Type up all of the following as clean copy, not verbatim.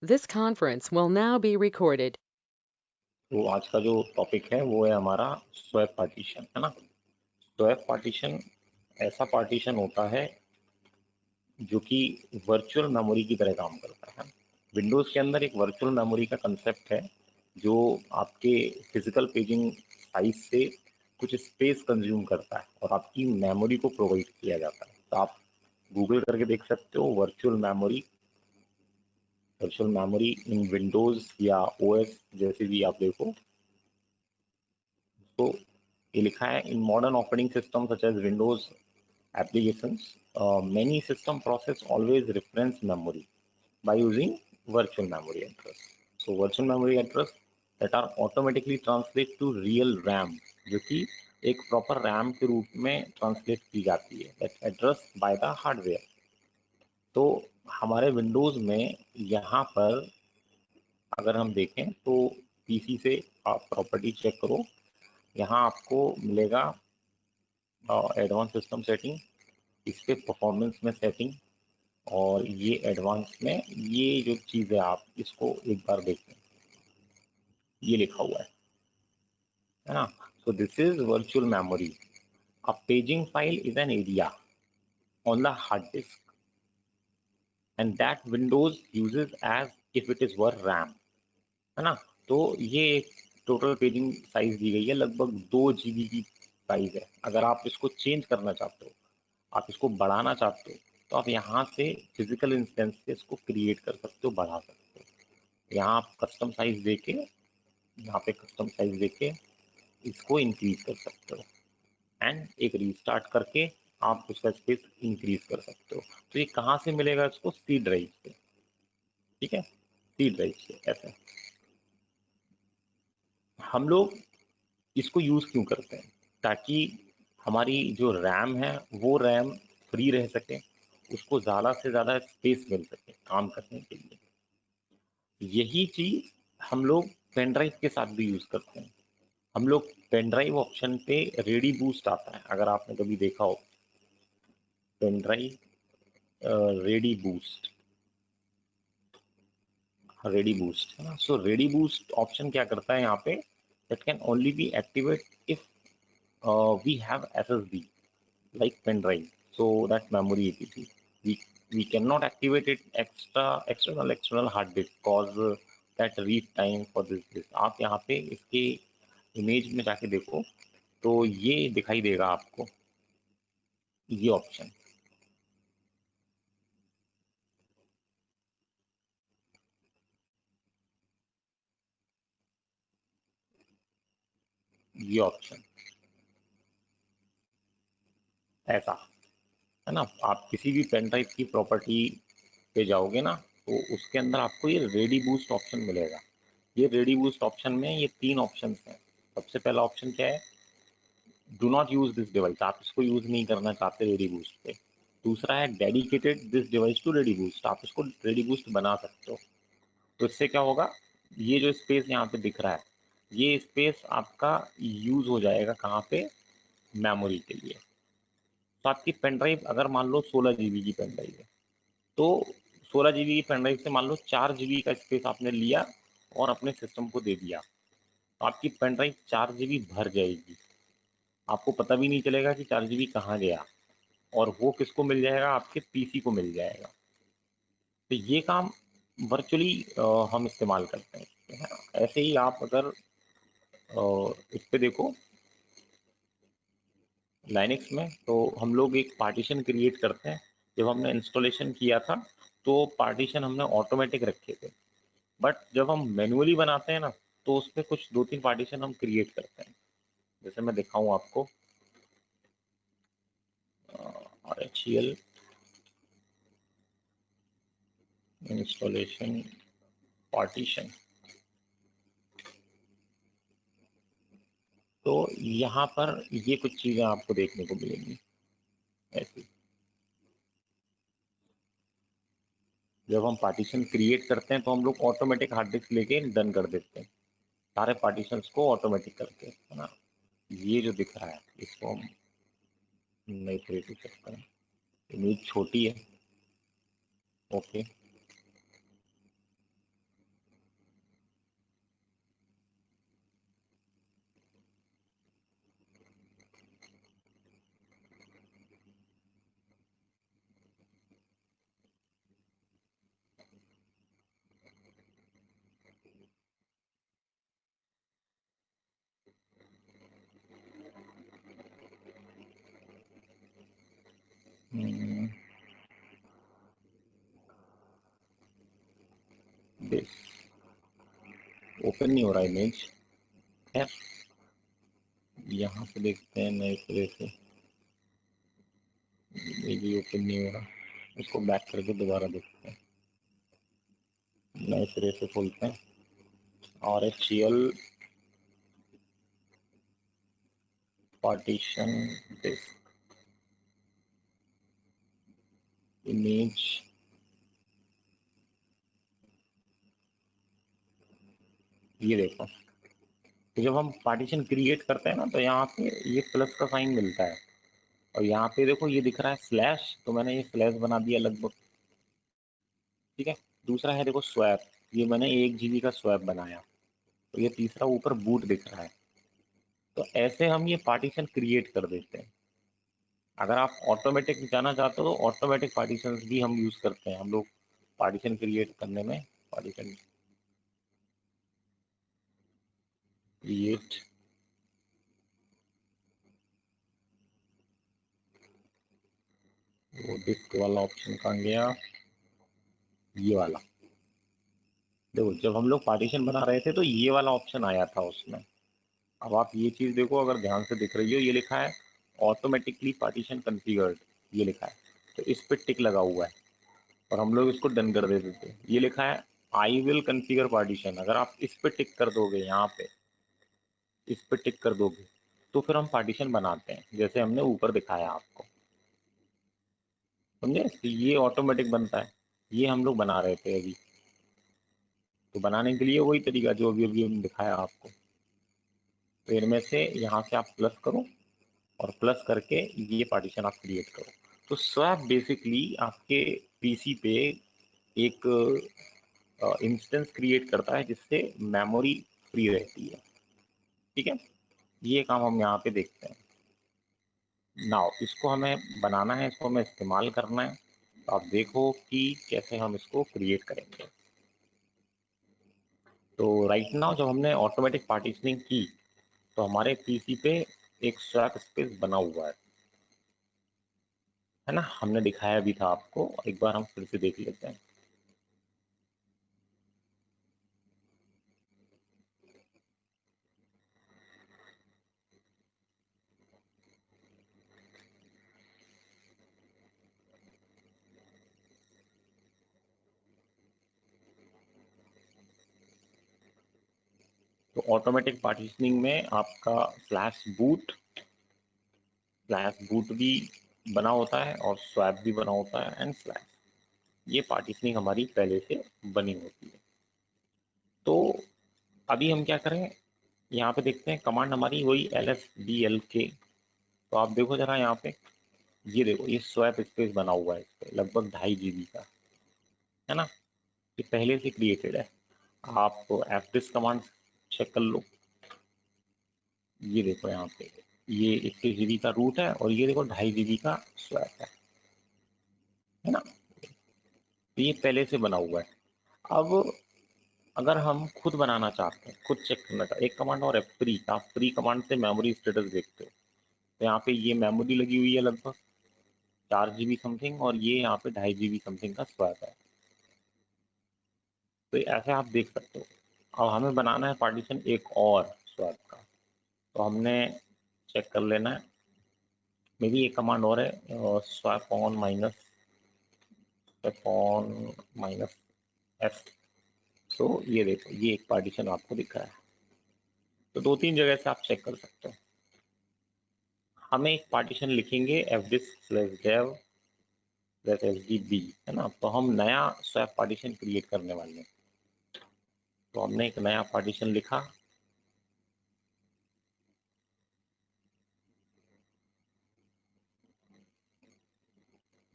This conference will now be recorded. तो आज का जो टॉपिक है वो है हमारा स्वैप पार्टीशन, है ना। स्वैप पार्टीशन ऐसा पार्टीशन होता है जो कि वर्चुअल मेमोरी की तरह काम करता है। विंडोज के अंदर एक वर्चुअल मेमोरी का कंसेप्ट है जो आपके फिजिकल पेजिंग साइज से कुछ स्पेस कंज्यूम करता है और आपकी मेमोरी को प्रोवाइड किया जाता है। तो आप गूगल करके देख सकते हो वर्चुअल मेमोरी इन विंडोज या ओएस जैसे भी आप देखो तो ये लिखा है in modern operating system such as Windows applications, many system process always reference memory by using virtual memory address. So virtual memory address that are automatically translate to real RAM, जो कि एक प्रॉपर RAM के रूप में translate की जाती है, that address by the hardware. तो हमारे विंडोज में यहाँ पर अगर हम देखें तो पीसी से आप प्रॉपर्टी चेक करो, यहाँ आपको मिलेगा एडवांस सिस्टम सेटिंग, इस पे परफॉर्मेंस में सेटिंग, और ये एडवांस में ये जो चीज़ है आप इसको एक बार देखें, ये लिखा हुआ है ना। So this is virtual memory. A paging file is an area on the hard disk and that Windows uses as if it is were RAM, है ना। तो ये एक टोटल पेजिंग साइज दी गई है, लगभग 2 GB की साइज है। अगर आप इसको चेंज करना चाहते हो, आप इसको बढ़ाना चाहते हो, तो आप यहाँ से फिजिकल इंस्टेंस से इसको क्रिएट कर सकते हो, बढ़ा सकते हो। यहाँ आप कस्टम साइज देके, यहाँ पे कस्टम साइज देके इसको इंक्रीज कर सकते हो एंड एक रीस्टार्ट करके आप उसका स्पेस इंक्रीज कर सकते हो। तो ये कहाँ से मिलेगा इसको? सी ड्राइव से, ठीक है, सी ड्राइव से। ऐसे हम लोग इसको यूज क्यों करते हैं? ताकि हमारी जो रैम है वो रैम फ्री रह सके, उसको ज़्यादा से ज़्यादा स्पेस मिल सके काम करने के लिए। यही चीज़ हम लोग पेन ड्राइव के साथ भी यूज़ करते हैं। हम लोग पेन ड्राइव ऑप्शन पे रेडी बूस्ट आता है, अगर आपने कभी देखा हो pen drive ReadyBoost, ReadyBoost है ना। सो रेडी बूस्ट ऑप्शन क्या करता है यहाँ पे, that can only be activate if we have SSD like pen drive, so that memory etc. We cannot activate it external hard disk cause that read time for this disk. आप यहाँ पे इसके image में जाके देखो तो ये दिखाई देगा आपको, ये ऑप्शन, ये ऑप्शन ऐसा, है ना। आप किसी भी पेन ड्राइव की प्रॉपर्टी पे जाओगे ना तो उसके अंदर आपको ये रेडी बूस्ट ऑप्शन मिलेगा। ये रेडी बूस्ट ऑप्शन में ये 3 ऑप्शन हैं। सबसे पहला ऑप्शन क्या है? Do not use this device, आप इसको यूज नहीं करना चाहते रेडी बूस्ट पे। दूसरा है dedicated this device to ReadyBoost, आप इसको रेडी बूस्ट बना सकते हो। तो इससे क्या होगा, ये जो स्पेस यहाँ पे दिख रहा है, ये स्पेस आपका यूज हो जाएगा कहाँ पे? मेमोरी के लिए। तो आपकी पेन ड्राइव अगर मान लो 16 GB की पेन ड्राइव है, तो 16 GB की पेन ड्राइव से मान लो 4 GB का स्पेस आपने लिया और अपने सिस्टम को दे दिया, तो आपकी पेन ड्राइव 4 GB भर जाएगी, आपको पता भी नहीं चलेगा कि 4 GB कहाँ गया, और वो किसको मिल जाएगा? आपके पीसी को मिल जाएगा। तो ये काम वर्चुअली हम इस्तेमाल करते हैं, है ना? ऐसे ही आप अगर इस पे देखो लाइनक्स में, तो हम लोग एक पार्टीशन क्रिएट करते हैं। जब हमने इंस्टॉलेशन किया था तो पार्टीशन हमने ऑटोमेटिक रखे थे, बट जब हम मैनुअली बनाते हैं ना तो उस पर कुछ 2-3 पार्टीशन हम क्रिएट करते हैं। जैसे मैं दिखाऊं आपको, RHEL इंस्टॉलेशन पार्टीशन, तो यहाँ पर ये कुछ चीज़ें आपको देखने को मिलेंगी ऐसी। जब हम पार्टीशन क्रिएट करते हैं तो हम लोग ऑटोमेटिक हार्ड डिस्क लेके डन कर देते हैं सारे पार्टीशंस को ऑटोमेटिक करके, है ना। ये जो दिख रहा है इसको हम नहीं क्रिएट कर सकते हैं, इमेज छोटी है, ओके। दिस ओपन नहीं हो रहा इमेज है। यहाँ से देखते हैं नए सिरे से, ये भी ओपन नहीं हो रहा, इसको बैक करके दोबारा देखते हैं, नए सिरे से खोलते हैं। RHEL partition disk image, ये देखो, तो जब हम पार्टीशन क्रिएट करते हैं ना तो यहाँ पे ये प्लस का साइन मिलता है, और यहाँ पे देखो ये दिख रहा है स्लैश, तो मैंने ये स्लैश बना दिया लगभग, ठीक है। दूसरा है देखो स्वैप, ये मैंने 1 GB का स्वैप बनाया, तो ये तीसरा ऊपर बूट दिख रहा है। तो ऐसे हम ये पार्टीशन क्रिएट कर देते हैं। अगर आप ऑटोमेटिक जाना चाहते हो तो ऑटोमेटिक पार्टीशन भी हम यूज करते हैं हम लोग पार्टीशन क्रिएट करने में। पार्टीशन क्रिएट, वो डिस्क वाला ऑप्शन कहाँ गया, ये वाला देखो, जब हम लोग पार्टीशन बना रहे थे तो ये वाला ऑप्शन आया था उसमें। अब आप ये चीज देखो, अगर ध्यान से दिख रही हो, ये लिखा है ऑटोमेटिकली पार्टीशन कॉन्फ़िगर्ड, ये लिखा है, तो इस पे टिक लगा हुआ है और हम लोग इसको डन कर देते थे। ये लिखा है आई विल कॉन्फ़िगर पार्टीशन, अगर आप इस पे टिक कर दोगे, यहाँ पे इस पे टिक कर दोगे, तो फिर हम पार्टीशन बनाते हैं जैसे हमने ऊपर दिखाया आपको, समझे। तो ये ऑटोमेटिक बनता है, ये हम लोग बना रहे थे अभी। तो बनाने के लिए वही तरीका जो अभी अभी हम दिखाया आपको, तो इनमें से यहाँ से आप प्लस करो और प्लस करके ये पार्टीशन आप क्रिएट करो। तो स्वैप बेसिकली आपके पीसी पे एक इंस्टेंस क्रिएट करता है जिससे मेमोरी फ्री रहती है, ठीक है। ये काम हम यहाँ पे देखते हैं। नाउ इसको हमें बनाना है, इसको हमें इस्तेमाल करना है, तो आप देखो कि कैसे हम इसको क्रिएट करेंगे। तो राइट नाउ जब हमने ऑटोमेटिक पार्टीशनिंग की तो हमारे पीसी पे एक स्वैप स्पेस बना हुआ है ना, हमने दिखाया भी था आपको, एक बार हम फिर से देख लेते हैं। तो ऑटोमेटिक पार्टीशनिंग में आपका फ्लैश बूट भी बना होता है और स्वैप भी बना होता है एंड फ्लैश, ये पार्टीशनिंग हमारी पहले से बनी होती है। तो अभी हम क्या करें, यहाँ पे देखते हैं कमांड हमारी वही LSBLK। तो आप देखो जरा यहाँ पे, ये देखो ये स्वैप स्पेस बना हुआ है, इस पे लगभग 2.5 GB का, है ना, ये पहले से क्रिएटेड है। आप fdisk कमांड चेक कर लो, ये देखो यहाँ पे ये 21 GB का रूट है और ये देखो 2.5 GB का स्वैप है ना, तो ये पहले से बना हुआ है। अब अगर हम खुद बनाना चाहते हैं, खुद चेक करना चाहते हैं, एक कमांड और है फ्री, आप फ्री कमांड से मेमोरी स्टेटस देखते हो। तो यहाँ पे ये मेमोरी लगी हुई है लगभग 4 GB समथिंग, और ये यहाँ पे 2.5 GB समथिंग का स्वैप है। तो ऐसे आप देख सकते हो। अब हमें बनाना है पार्टीशन एक और स्वैप का, तो हमने चेक कर लेना है, मे बी एक कमांड और है स्वैप ऑन माइनस एफ। तो ये देखो ये एक पार्टीशन आपको दिखा है। तो 2-3 जगह से आप चेक कर सकते हो। हमें एक पार्टीशन लिखेंगे fdisk/dev/sdb, है ना, तो हम नया स्वैप पार्टीशन क्रिएट करने वाले हैं। तो हमने एक नया पार्टीशन लिखा,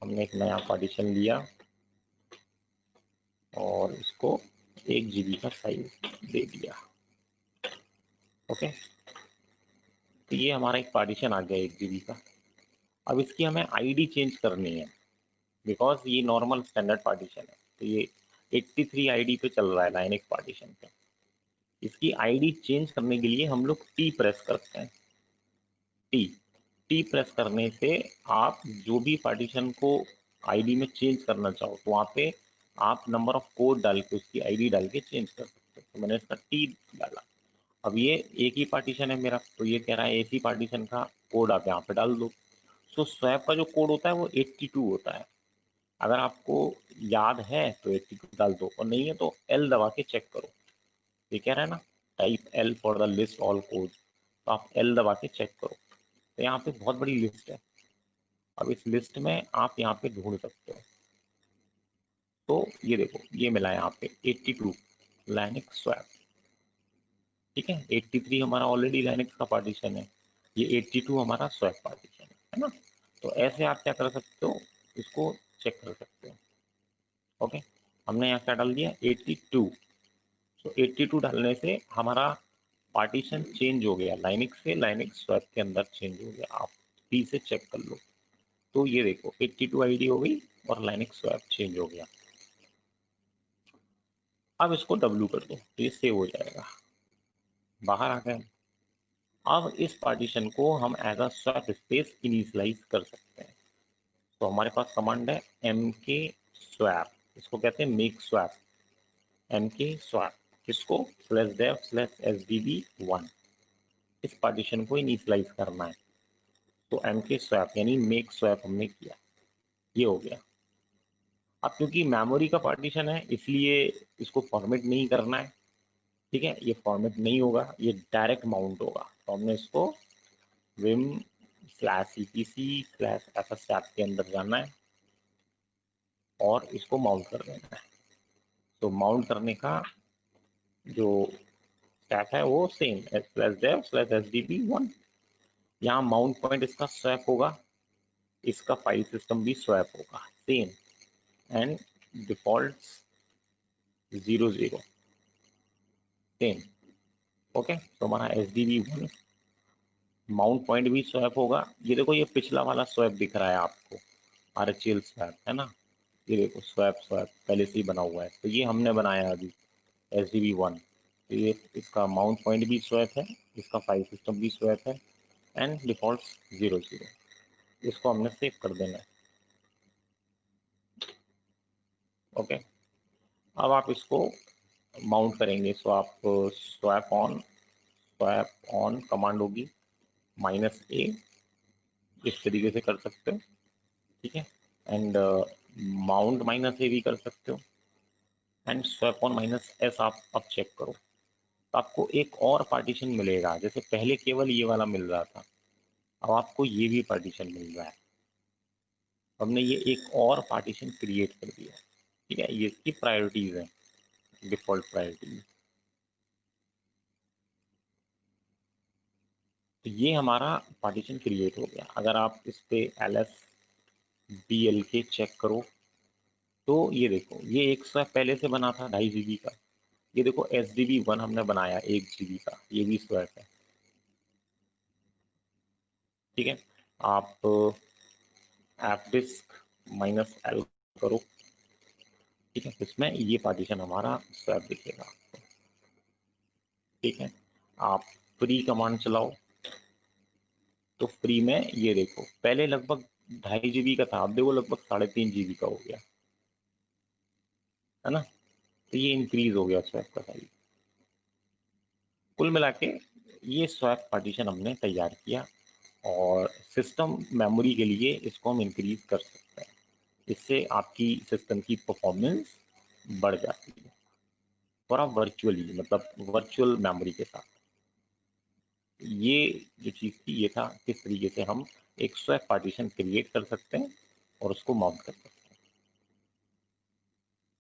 हमने एक नया पार्टीशन लिया और इसको 1 GB का साइज दे दिया, ओके। तो ये हमारा एक पार्टीशन आ गया 1 GB का। अब इसकी हमें आईडी चेंज करनी है, बिकॉज ये नॉर्मल स्टैंडर्ड पार्टीशन है, तो ये 83 आईडी पे चल रहा है, लाइनक्स पार्टीशन पे। इसकी आईडी चेंज करने के लिए हम लोग टी प्रेस करते हैं। टी टी प्रेस करने से आप जो भी पार्टीशन को आईडी में चेंज करना चाहो तो वहाँ पे आप नंबर ऑफ कोड डाल के उसकी आईडी डाल के चेंज कर सकते हो। तो मैंने इसका टी डाला। अब ये एक ही पार्टीशन है मेरा, तो ये कह रहा है एक ही पार्टीशन का कोड आप यहाँ पे डाल दो। सो स्वैप का जो कोड होता है वो 82 होता है। अगर आपको याद है तो 82 डाल दो, और नहीं है तो एल दबा के चेक करो। ये कह रहा है ना type L for the list all code, तो आप एल दबा के चेक करो। तो यहाँ पे बहुत बड़ी लिस्ट है। अब इस लिस्ट में आप यहाँ पे ढूंढ सकते हो। तो ये देखो ये मिला है यहाँ पे 82 लाइनक्स स्वैप। ठीक है, 83 हमारा ऑलरेडी लाइनक्स का पार्टीशन है, ये 82 हमारा स्वैप पार्टीशन है ना। तो ऐसे आप क्या कर सकते हो, इसको चेक कर सकते हो। ओके, हमने यहाँ क्या डाल दिया 82। तो 82 डालने से हमारा पार्टीशन चेंज हो गया, लाइनक्स से लाइनक्स स्वैप के अंदर चेंज हो गया। आप पी से चेक कर लो। तो ये देखो 82 आईडी हो गई और लाइनक्स स्वैप चेंज हो गया। अब इसको W कर दो तो ये सेव हो जाएगा। बाहर आ गए। अब इस पार्टीशन को हम as a swap space initialise कर सकते हैं। तो हमारे पास कमांड है mk swap, इसको कहते हैं मेक स्वैप। mk swap किसको, /dev/sdb1, इस पार्टीशन को इनिशियलाइज करना है। तो mk swap यानी मेक स्वैप हमने किया, ये हो गया। अब क्योंकि मेमोरी का पार्टीशन है इसलिए इसको फॉर्मेट नहीं करना है। ठीक है, ये फॉर्मेट नहीं होगा, ये डायरेक्ट माउंट होगा। तो हमने इसको vim/etc/fstab के अंदर जाना है और इसको माउंट कर देना है। तो माउंट करने का जो स्टैक है वो सेम /dev/sdb1। यहाँ माउंट पॉइंट इसका स्वैप होगा, इसका फाइल सिस्टम भी स्वैप होगा same, and default 00 same. Okay, तो हमारा sdb1 माउंट पॉइंट भी स्वैप होगा। ये देखो ये पिछला वाला स्वैप दिख रहा है आपको, RHEL स्वैप है ना। ये देखो स्वैप स्वैप पहले से ही बना हुआ है, तो ये हमने बनाया अभी sdb1। तो ये इसका माउंट पॉइंट भी स्वैप है, इसका फाइल सिस्टम भी स्वैप है, एंड डिफॉल्ट 00। इसको हमने सेव कर देना है। ओके, अब आप इसको माउंट करेंगे। सो आप स्वैप ऑन कमांड होगी -a, इस तरीके से कर सकते हो। ठीक है, एंड माउंट -a भी कर सकते हो, एंड स्वैप ऑन -s आप अब चेक करो। तो आपको एक और पार्टीशन मिलेगा, जैसे पहले केवल ये वाला मिल रहा था, अब आपको ये भी पार्टीशन मिल रहा है। हमने ये एक और पार्टीशन क्रिएट कर दिया। ठीक है, ये इसकी प्रायोरिटीज है, डिफॉल्ट प्रायोरिटी। तो ये हमारा पार्टीशन क्रिएट हो गया। अगर आप इस पे LSBLK चेक करो तो ये देखो ये एक स्वैप पहले से बना था 2.5 GB का। ये देखो SDB1 हमने बनाया 1 GB का, ये भी स्वैप है। ठीक है, आप fdisk -l करो। ठीक है, इसमें ये पार्टीशन हमारा स्वैप दिखेगा आपको। ठीक है, आप फ्री कमांड चलाओ तो फ्री में ये देखो पहले लगभग 2.5 GB का था, अब देखो लगभग 3.5 GB का हो गया है ना। तो ये इंक्रीज हो गया स्वैप का साइज। कुल मिला के ये स्वैप पार्टीशन हमने तैयार किया, और सिस्टम मेमोरी के लिए इसको हम इंक्रीज कर सकते हैं। इससे आपकी सिस्टम की परफॉर्मेंस बढ़ जाती है, और आप वर्चुअली मतलब वर्चुअल मेमोरी के साथ। ये जो चीज़ थी ये था किस तरीके से हम एक स्वैप पार्टीशन क्रिएट कर सकते हैं और उसको माउंट कर सकते हैं।